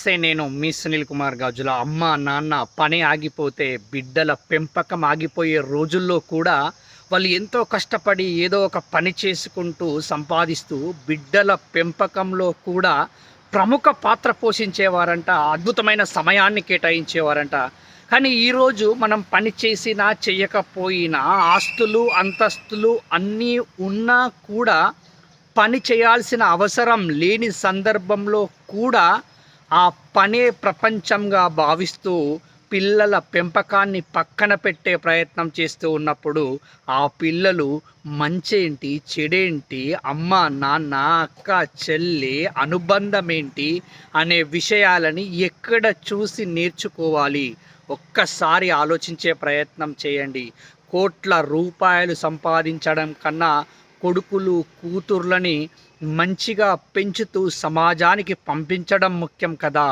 నమస్తే. నేను మీ సునీల్ కుమార్ గాజుల. అమ్మ నాన్న పని ఆగిపోతే బిడ్డల పెంపకం ఆగిపోయే రోజుల్లో కూడా వాళ్ళు ఎంతో కష్టపడి ఏదో ఒక పని చేసుకుంటూ సంపాదిస్తూ బిడ్డల పెంపకంలో కూడా ప్రముఖ పాత్ర పోషించేవారంట. అద్భుతమైన సమయాన్ని కేటాయించేవారంట. కానీ ఈరోజు మనం పని చేసినా చేయకపోయినా ఆస్తులు అంతస్తులు అన్నీ ఉన్నా కూడా పని చేయాల్సిన అవసరం లేని సందర్భంలో కూడా ఆ పనే ప్రపంచంగా భావిస్తూ పిల్లల పెంపకాన్ని పక్కన పెట్టే ప్రయత్నం చేస్తూ ఉన్నప్పుడు ఆ పిల్లలు మంచేంటి చెడేంటి, అమ్మ నాన్న అక్క చెల్లి అనుబంధం ఏంటి అనే విషయాలని ఎక్కడ చూసి నేర్చుకోవాలి? ఒక్కసారి ఆలోచించే ప్రయత్నం చేయండి. కోట్ల రూపాయలు సంపాదించడం కన్నా కొడుకులు కూతుర్లని మంచిగా పెంచుతూ సమాజానికి పంపించడం ముఖ్యం కదా.